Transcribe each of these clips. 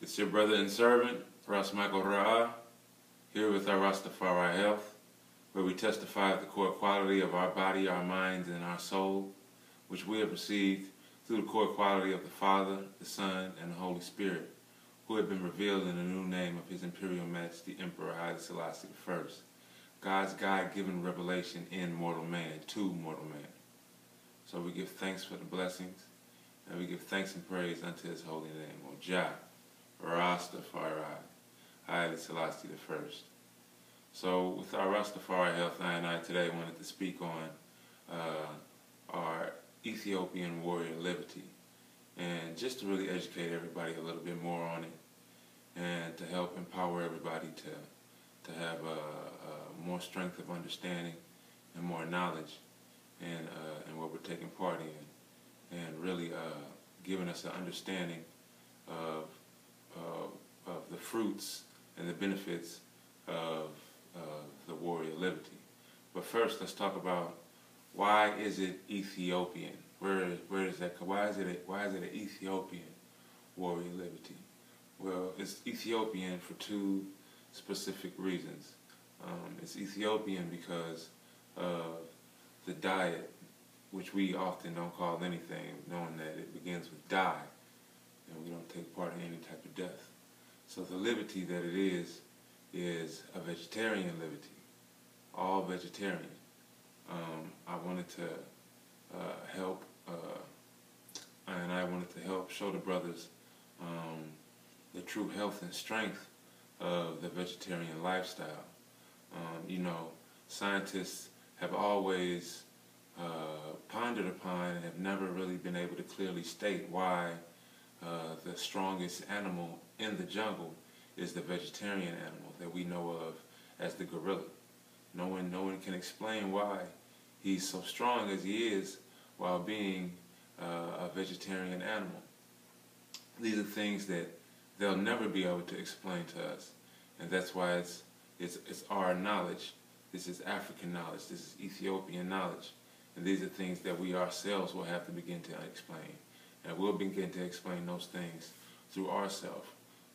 It's your brother and servant, Mika'el, here with our Rastafari Health, where we testify of the core quality of our body, our minds, and our soul, which we have received through the core quality of the Father, the Son, and the Holy Spirit, who have been revealed in the new name of His Imperial Majesty Emperor Haile, Selassie I, God's God-given revelation in mortal man, to mortal man. So we give thanks for the blessings, and we give thanks and praise unto His holy name, O Jah, Rastafari, Haile Selassie I. So with our Rastafari Health, I today wanted to speak on our Ethiopian warrior Livity, and just to really educate everybody a little bit more on it, and to help empower everybody to have more strength of understanding and more knowledge and what we're taking part in, and really giving us an understanding of the fruits and the benefits of the warrior Livity. But first, let's talk about why is it Ethiopian? Where is that? Why is it an Ethiopian warrior Livity? Well, it's Ethiopian for two specific reasons. It's Ethiopian because of the diet, which we often don't call anything, knowing that it begins with die, and we don't take part in any type of death. So the Livity that it is a vegetarian Livity, all vegetarian. I wanted to help, and I wanted to help show the brothers the true health and strength of the vegetarian lifestyle. You know, scientists have always pondered upon and have never really been able to clearly state why the strongest animal in the jungle is the vegetarian animal that we know of as the gorilla. No one can explain why he's so strong as he is while being a vegetarian animal. These are things that they'll never be able to explain to us, and that's why it's our knowledge. This is African knowledge. This is Ethiopian knowledge, and these are things that we ourselves will have to begin to explain, and we'll begin to explain those things through ourselves,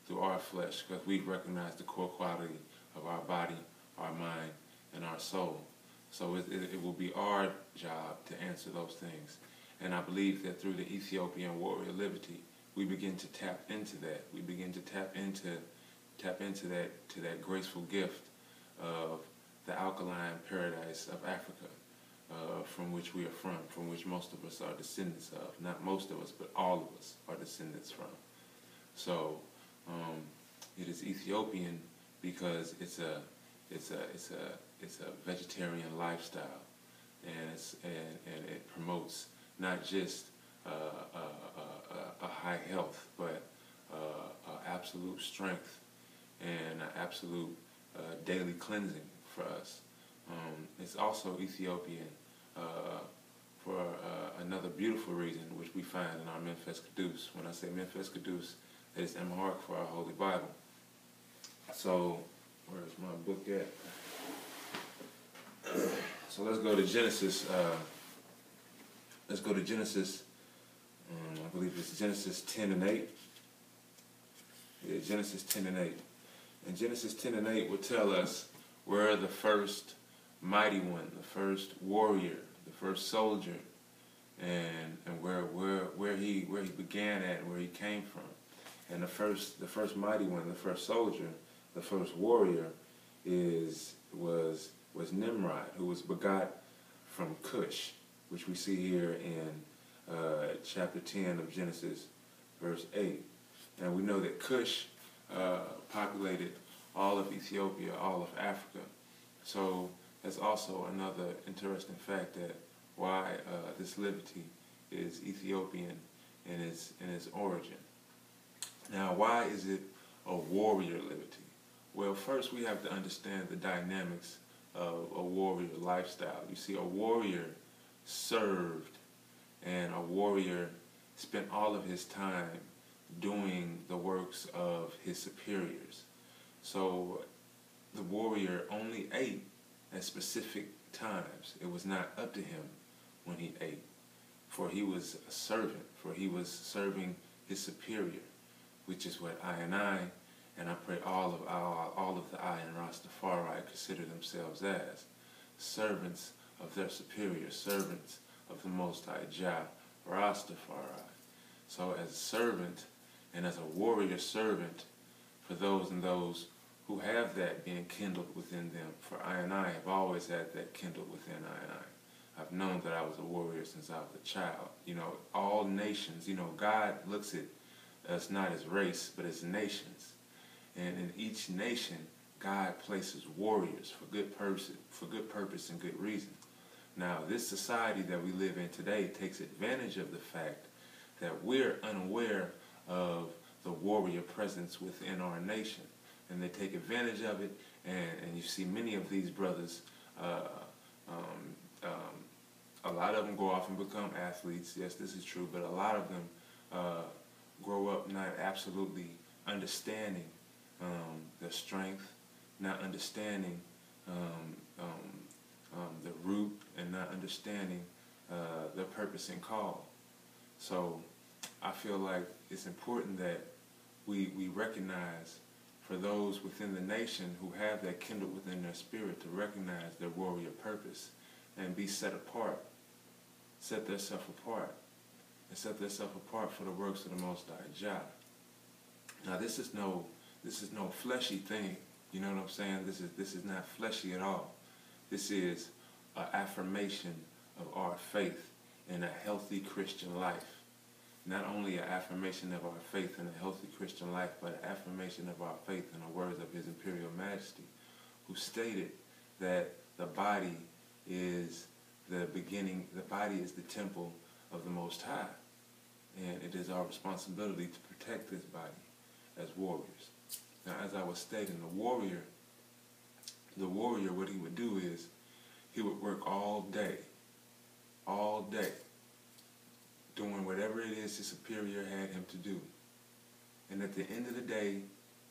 through our flesh, because we've recognized the core quality of our body, our mind, and our soul. So it will be our job to answer those things, and I believe that through the Ethiopian warrior Livity, we begin to tap into that. We begin to tap into that graceful gift of the alkaline paradise of Africa, from which we are from which most of us are descendants of. Not most of us, but all of us are descendants from. So it is Ethiopian because it's a vegetarian lifestyle, and it promotes not just a high health, but absolute strength and absolute daily cleansing for us. It's also Ethiopian for another beautiful reason, which we find in our Memphis Kadus. When I say Memphis Kadus, that is Amharic for our Holy Bible. So, where's my book at? So let's go to Genesis. Let's go to Genesis. I believe it's Genesis 10 and 8. Yeah, Genesis 10 and 8. And Genesis 10 and 8 will tell us where the first mighty one, the first warrior, the first soldier, and where he began at and where he came from. And the first mighty one, the first soldier, the first warrior was Nimrod, who was begot from Cush, which we see here in chapter 10 of Genesis, verse 8. And we know that Cush populated all of Ethiopia, all of Africa. So that's also another interesting fact that why this Livity is Ethiopian in its origin. Now, why is it a warrior Livity? Well, first we have to understand the dynamics of a warrior lifestyle. You see, a warrior served, and a warrior spent all of his time doing the works of his superiors. So the warrior only ate at specific times. It was not up to him when he ate, for he was a servant, for he was serving his superior. which is what I and I pray all of the I in Rastafari consider themselves as servants of their superior, servants of the Most High Jah, Rastafari. So as a servant and as a warrior servant for those who have that being kindled within them, for I have always had that kindled within I. I've known that I was a warrior since I was a child. You know, all nations, you know, God looks at us not as race, but as nations. And in each nation, God places warriors for good purpose and good reason. Now, this society that we live in today takes advantage of the fact that we're unaware of the warrior presence within our nation. And they take advantage of it, and you see many of these brothers, a lot of them go off and become athletes. Yes, this is true, but a lot of them grow up not absolutely understanding their strength, not understanding the root, and not understanding their purpose and call. So I feel like it's important that we recognize, for those within the nation who have that kindled within their spirit, to recognize their warrior purpose and be set apart, set themselves apart, and set themselves apart for the works of the Most High Jah. Now this is no fleshy thing. You know what I'm saying? This is not fleshy at all. This is an affirmation of our faith in a healthy Christian life. Not only an affirmation of our faith in a healthy Christian life, but an affirmation of our faith in the words of His Imperial Majesty, who stated that the body is the beginning, the body is the temple of the Most High. And it is our responsibility to protect this body as warriors. Now, as I was stating, the warrior, what he would do is, he would work all day, doing whatever it is his superior had him to do. And at the end of the day,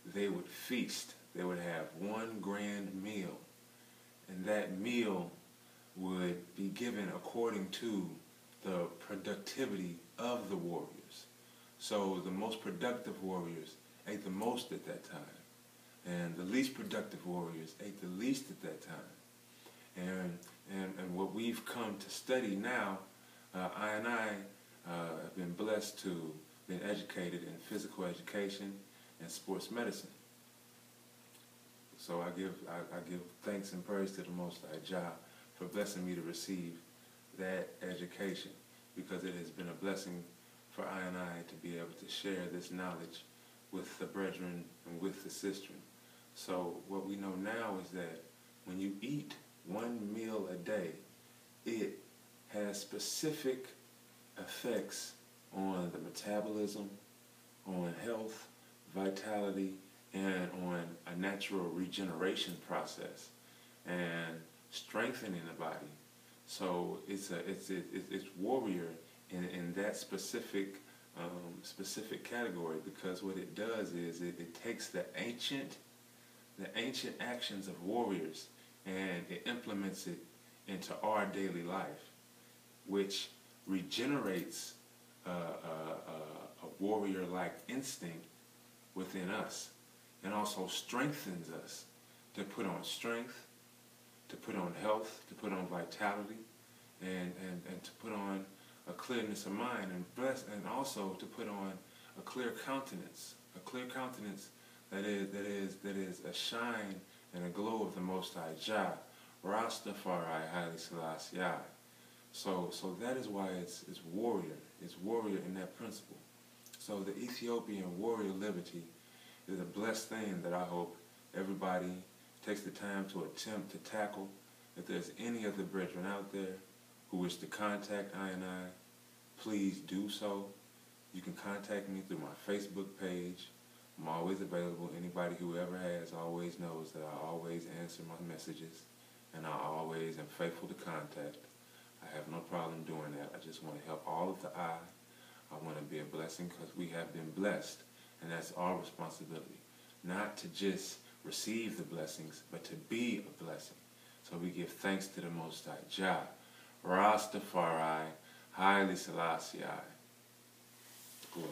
they would feast. They would have one grand meal. And that meal would be given according to the productivity of the warriors. So the most productive warriors ate the most at that time. And the least productive warriors ate the least at that time. And what we've come to study now, I have been blessed to been educated in physical education and sports medicine. So I give thanks and praise to the Most High Jah for blessing me to receive that education, because it has been a blessing for I to be able to share this knowledge with the brethren and with the sistren. So what we know now is that when you eat one meal a day, it has specific effects on the metabolism, on health, vitality, and on a natural regeneration process and strengthening the body. So it's warrior in that specific category, because what it does is it takes the ancient actions of warriors and it implements it into our daily life, which regenerates a warrior-like instinct within us, and also strengthens us to put on strength, to put on health, to put on vitality, and to put on a clearness of mind, and also to put on a clear countenance that is a shine and a glow of the Most High Jah, Rastafari, Haile, Selassie. So that is why it's warrior. It's warrior in that principle. So the Ethiopian warrior Livity is a blessed thing that I hope everybody takes the time to attempt to tackle. If there's any other brethren out there who wish to contact I, please do so. You can contact me through my Facebook page. I'm always available. Anybody who ever has always knows that I always answer my messages, and I always am faithful to contact. I have no problem doing that. I just want to help all of the I want to be a blessing, because we have been blessed, and that's our responsibility. Not to just receive the blessings, but to be a blessing. So we give thanks to the Most High Jah, Rastafari, Haile Selassie. Glory.